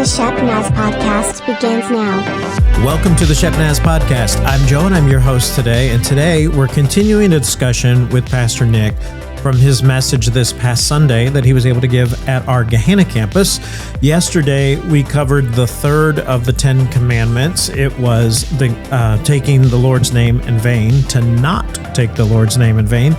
The Shepnaz Podcast begins now. Welcome to the Shepnaz Podcast. I'm Joe and I'm your host today. And today we're continuing a discussion with Pastor Nick from his message this past Sunday that he was able to give at our Gehenna campus. Yesterday, we covered the third of the 10 Commandments. It was the taking the Lord's name in vain, to not take the Lord's name in vain.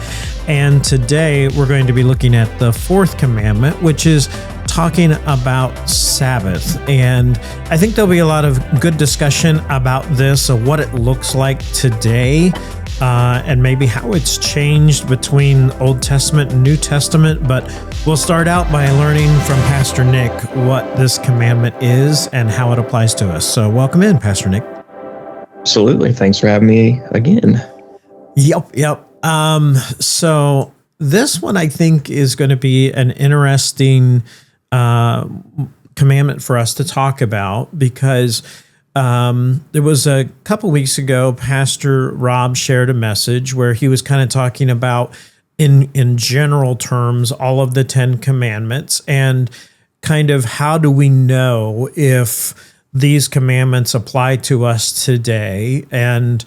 And today, we're going to be looking at the Fourth Commandment, which is talking about Sabbath. And I think there'll be a lot of good discussion about this, of what it looks like today, and maybe how it's changed between Old Testament and New Testament. But we'll start out by learning from Pastor Nick what this commandment is and how it applies to us. So welcome in, Pastor Nick. Absolutely. Thanks for having me again. Yep. So this one, I think, is going to be an interesting commandment for us to talk about, because there was a couple weeks ago, Pastor Rob shared a message where he was kind of talking about, in general terms, all of the 10 Commandments, and kind of how do we know if these commandments apply to us today. And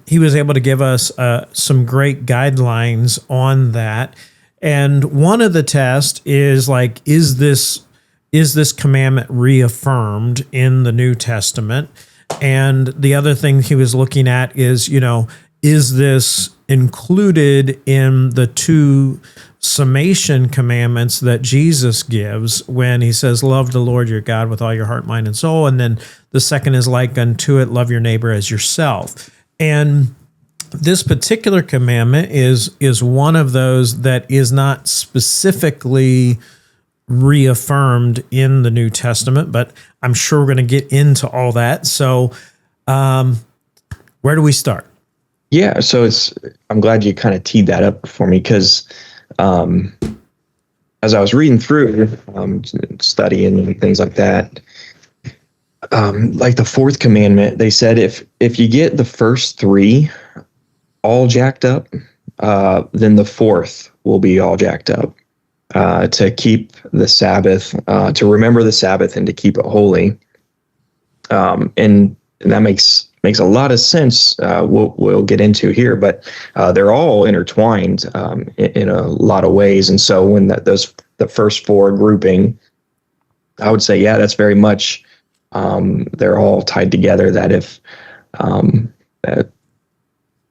he was able to give us some great guidelines on that. And one of the tests is like, is this commandment reaffirmed in the New Testament? And the other thing he was looking at is, is this included in the two summation commandments that Jesus gives when he says, love the Lord your God with all your heart, mind, and soul. And then the second is like unto it, love your neighbor as yourself. And this particular commandment is one of those that is not specifically reaffirmed in the New Testament, but I'm sure we're going to get into all that. So where do we start? Yeah, so I'm glad you kind of teed that up for me, because as I was reading through, studying and things like that, like the Fourth Commandment, they said if you get the first three all jacked up, then the fourth will be all jacked up. To keep the Sabbath, to remember the Sabbath and to keep it holy. And that makes a lot of sense. We'll get into here, but they're all intertwined in a lot of ways. And so when the first four grouping, I would say, yeah, that's very much, they're all tied together, that if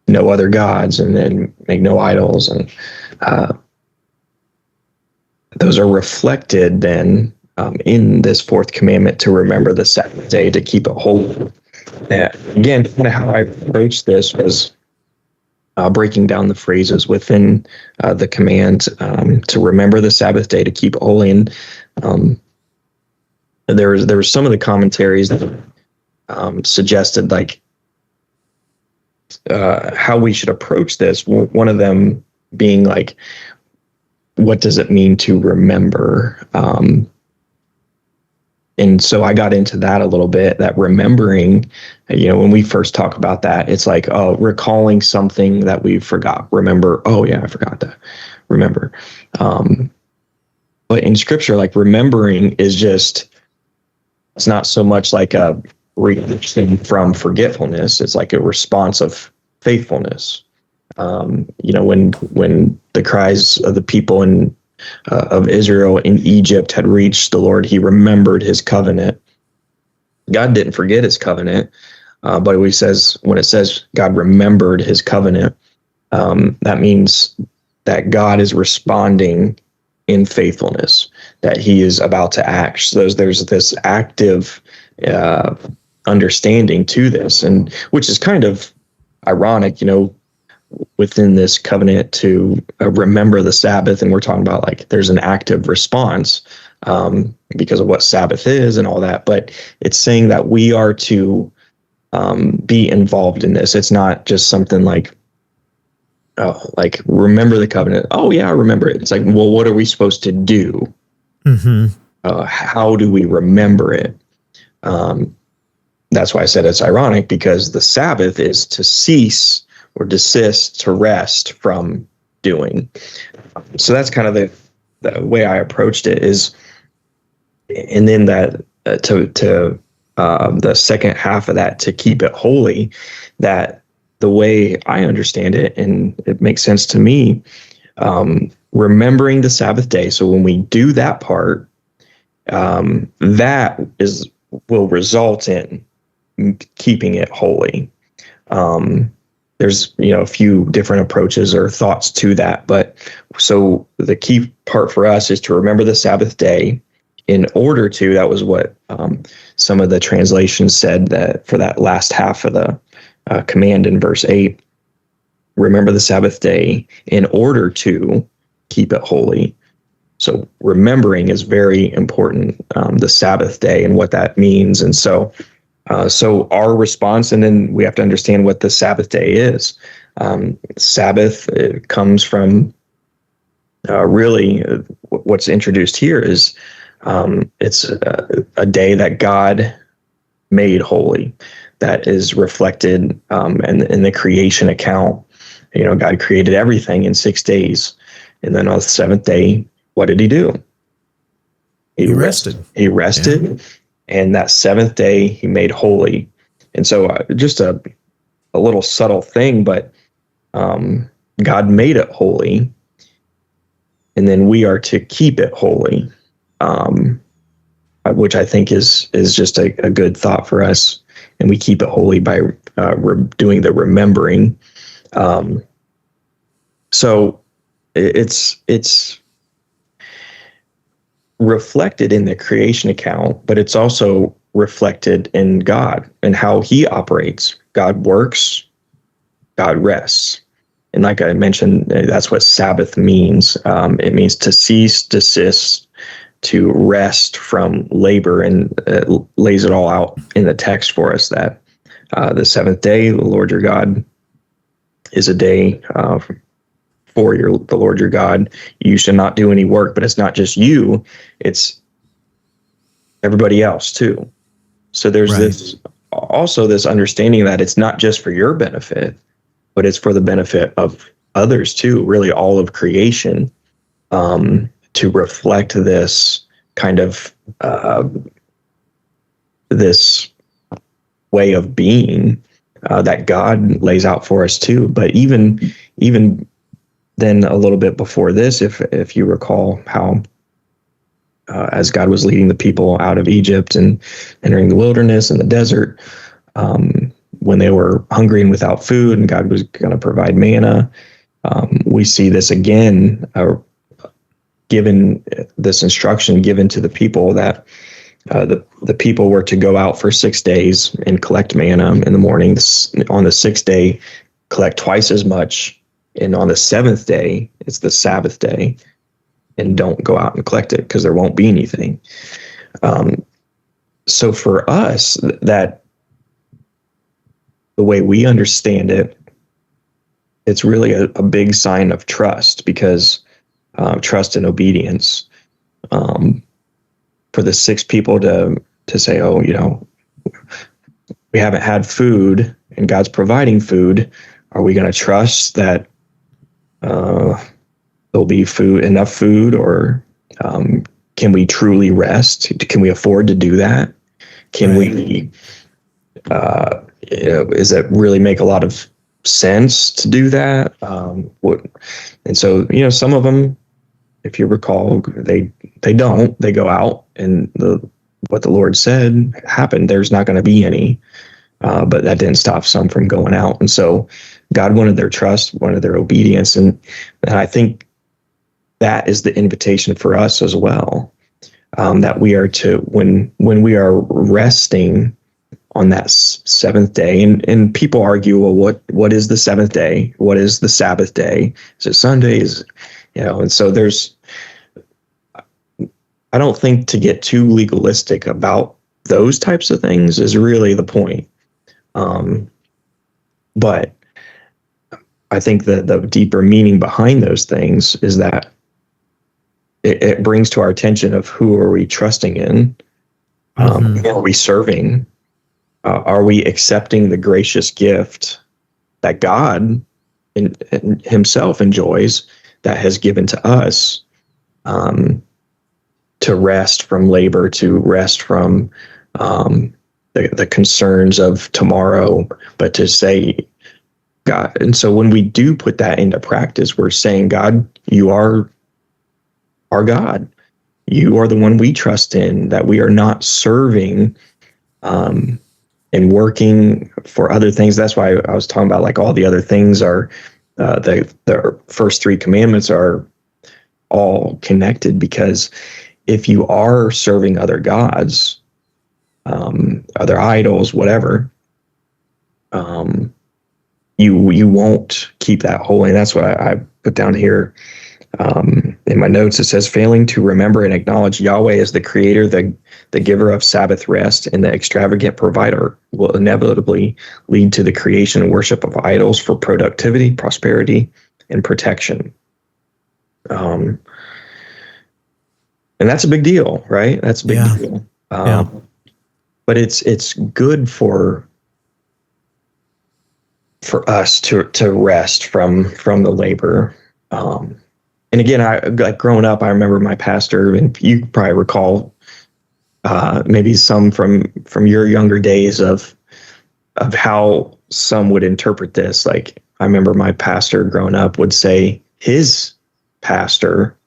no other gods, and then make no idols, and those are reflected then in this Fourth Commandment, to remember the Sabbath day, to keep it holy. Again, kind of how I approached this was breaking down the phrases within the command to remember the Sabbath day, to keep it holy. And there was some of the commentaries that suggested like how we should approach this. One of them being like, what does it mean to remember? And so I got into that a little bit, that remembering, when we first talk about that, it's like, recalling something that we forgot. Remember, oh yeah, I forgot that. Remember. But in Scripture, like, remembering is just, it's not so much like a reaction from forgetfulness. It's like a response of faithfulness. When the cries of the people of Israel in Egypt had reached the Lord, he remembered his covenant. God didn't forget his covenant, but when it says God remembered his covenant, that means that God is responding in faithfulness, that he is about to act. So there's this active understanding to this, and which is kind of ironic, within this covenant to remember the Sabbath. And we're talking about like there's an active response because of what Sabbath is and all that. But it's saying that we are to be involved in this. It's not just something like remember the covenant. Oh yeah, I remember it. It's like, well, what are we supposed to do? Mm-hmm. How do we remember it? That's why I said it's ironic, because the Sabbath is to cease or desist, to rest from doing. So that's kind of the way I approached it is, and then that to the second half of that, to keep it holy, that the way I understand it, and it makes sense to me, remembering the Sabbath day. So when we do that part, that will result in keeping it holy. There's a few different approaches or thoughts to that, but so the key part for us is to remember the Sabbath day in order to, that was what some of the translations said, that for that last half of the command in verse 8, remember the Sabbath day in order to keep it holy. So remembering is very important, the Sabbath day and what that means. And so our response, and then we have to understand what the Sabbath day is. Sabbath, it comes from really what's introduced here is it's a day that God made holy, that is reflected in the creation account. God created everything in 6 days. And then on the seventh day, what did he do? He rested. He rested. Yeah. And that seventh day he made holy. And so just a little subtle thing, but God made it holy. And then we are to keep it holy, which I think is just a good thought for us. And we keep it holy by doing the remembering. So it's reflected in the creation account, but it's also reflected in God and how he operates. God works, God rests. And like I mentioned, that's what Sabbath means. It means to cease, desist, to rest from labor, and it lays it all out in the text for us that the seventh day, the Lord your God, is a day for the Lord your God. You should not do any work, but it's not just you, it's everybody else too. So there's this understanding that it's not just for your benefit, but it's for the benefit of others too, really all of creation, to reflect this kind of this way of being that God lays out for us too. But even then, a little bit before this, if you recall how as God was leading the people out of Egypt and entering the wilderness and the desert, when they were hungry and without food, and God was going to provide manna, we see this again, given this instruction given to the people that the people were to go out for 6 days and collect manna in the morning. On the sixth day, collect twice as much. And on the seventh day, it's the Sabbath day, and don't go out and collect it because there won't be anything. So for us, that the way we understand it, it's really a big sign of trust, because trust and obedience. For the 6 people to say, oh, we haven't had food and God's providing food. Are we going to trust that there'll be enough food, or can we truly rest? Can we afford to do that? Can we, does it really make a lot of sense to do that? And so, some of them, if you recall, they don't. They go out, and what the Lord said happened. There's not going to be any, but that didn't stop some from going out. And so God wanted their trust, wanted their obedience, and I think that is the invitation for us as well. That we are to, when we are resting on that seventh day, and people argue, well, what is the seventh day? What is the Sabbath day? Is it Sundays? And so I don't think to get too legalistic about those types of things is really the point. But I think the deeper meaning behind those things is that it brings to our attention of who are we trusting in? Who are we serving? Are we accepting the gracious gift that God in himself enjoys, that has given to us, to rest from labor, to rest from the concerns of tomorrow, but to say, God. And so when we do put that into practice, we're saying, God, you are our God. You are the one we trust in, that we are not serving and working for other things. That's why I was talking about, like, all the other things are the first three commandments are all connected, because if you are serving other gods, other idols, whatever, you won't keep that holy. And that's what I put down here in my notes. It says, failing to remember and acknowledge Yahweh as the creator, the giver of Sabbath rest, and the extravagant provider will inevitably lead to the creation and worship of idols for productivity, prosperity, and protection. And that's a big deal, right? That's a big deal. But it's good for us to rest from the labor. And again, like growing up, I remember my pastor, and you probably recall maybe some from your younger days of how some would interpret this. Like, I remember my pastor growing up would say his pastor,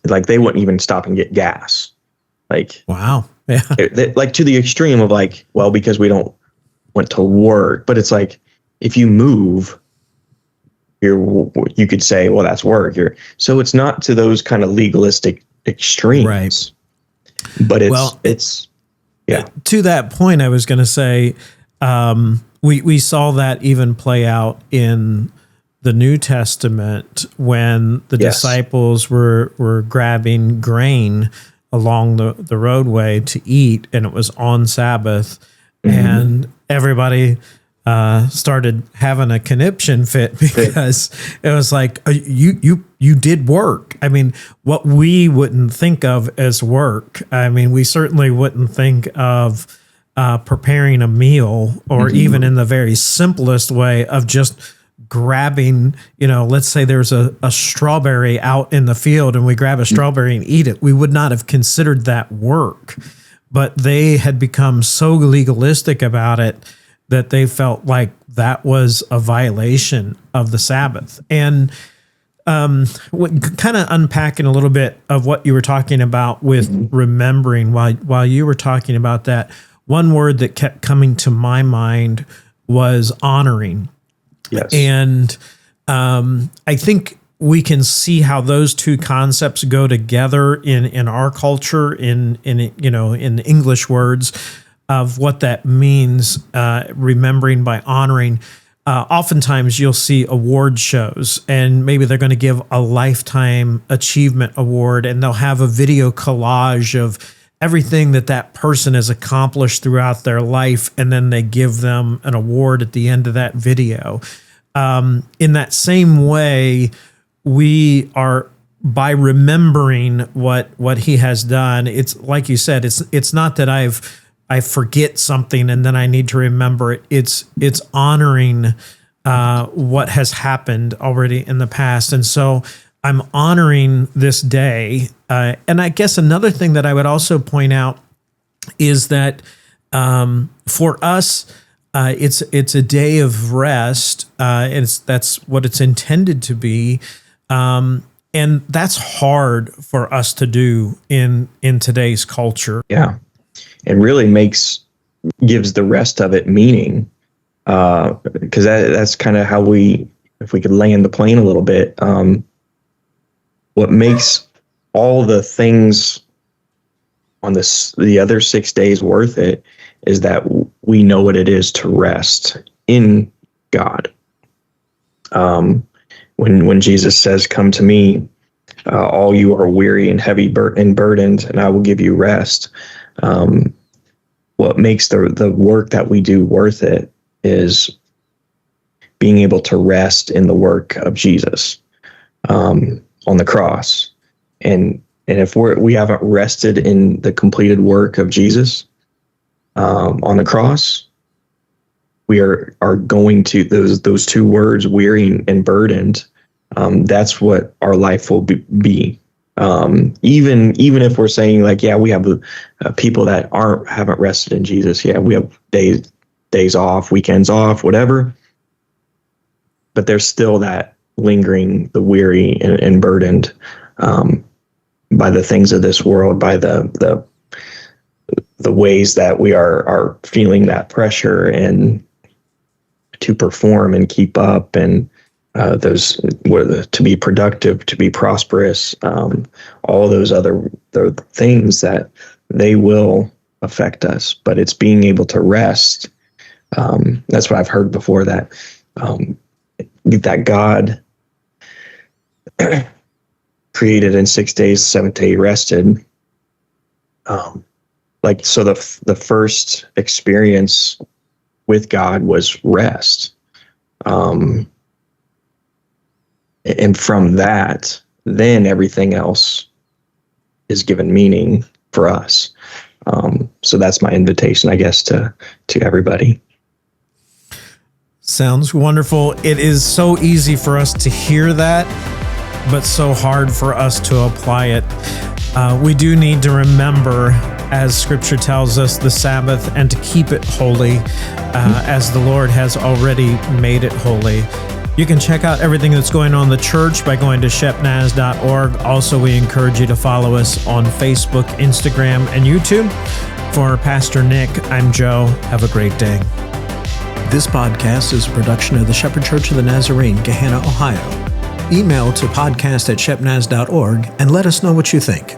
like, they wouldn't even stop and get gas. Like, wow. Yeah. Like, to the extreme of, like, well, because we don't want to work. But it's like, if you move, you could say, well, that's work. So it's not to those kind of legalistic extremes. Right. But it's to that point, I was going to say, we saw that even play out in the New Testament when the disciples were grabbing grain along the roadway to eat, and it was on Sabbath, and everybody started having a conniption fit because it was like, you did work. I mean, what we wouldn't think of as work. I mean, we certainly wouldn't think of preparing a meal, or even in the very simplest way of just grabbing, let's say there's a strawberry out in the field and we grab a strawberry and eat it. We would not have considered that work, but they had become so legalistic about it that they felt like that was a violation of the Sabbath. And kind of unpacking a little bit of what you were talking about with remembering, while you were talking about that, one word that kept coming to my mind was honoring. Yes. And I think we can see how those two concepts go together in our culture, in English words, of what that means, remembering by honoring. Oftentimes you'll see award shows, and maybe they're going to give a lifetime achievement award, and they'll have a video collage of everything that person has accomplished throughout their life, and then they give them an award at the end of that video. In that same way, we are, by remembering what he has done, it's like you said, it's not that I forget something and then I need to remember it. It's honoring what has happened already in the past. And so I'm honoring this day. And I guess another thing that I would also point out is that for us, it's a day of rest. That's what it's intended to be. And that's hard for us to do in today's culture. Yeah. And really gives the rest of it meaning, because that's kind of how if we could land the plane a little bit, what makes all the things on the other 6 days worth it is that we know what it is to rest in God. When Jesus says, "Come to me, all you are weary and heavy and burdened, and I will give you rest." What makes the work that we do worth it is being able to rest in the work of Jesus on the cross. And if we haven't rested in the completed work of Jesus on the cross, we are going to those two words, weary and burdened. That's what our life will be. Even if we're saying like, yeah, we have people that haven't rested in Jesus. Yeah, we have days off, weekends off, whatever. But there's still that lingering, the weary and burdened by the things of this world, by the ways that we are feeling that pressure and to perform and keep up, and to be productive, to be prosperous, all those other things that they will affect us. But it's being able to rest. That's what I've heard before, that God created in 6 days, seventh day he rested. So the first experience with God was rest. And from that, then everything else is given meaning for us. So that's my invitation, I guess, to everybody. Sounds wonderful. It is so easy for us to hear that, but so hard for us to apply it. We do need to remember, as Scripture tells us, the Sabbath, and to keep it holy, as the Lord has already made it holy. You can check out everything that's going on in the church by going to shepnaz.org. Also, we encourage you to follow us on Facebook, Instagram, and YouTube. For Pastor Nick, I'm Joe. Have a great day. This podcast is a production of the Shepherd Church of the Nazarene, Gahanna, Ohio. Email to podcast@shepnaz.org and let us know what you think.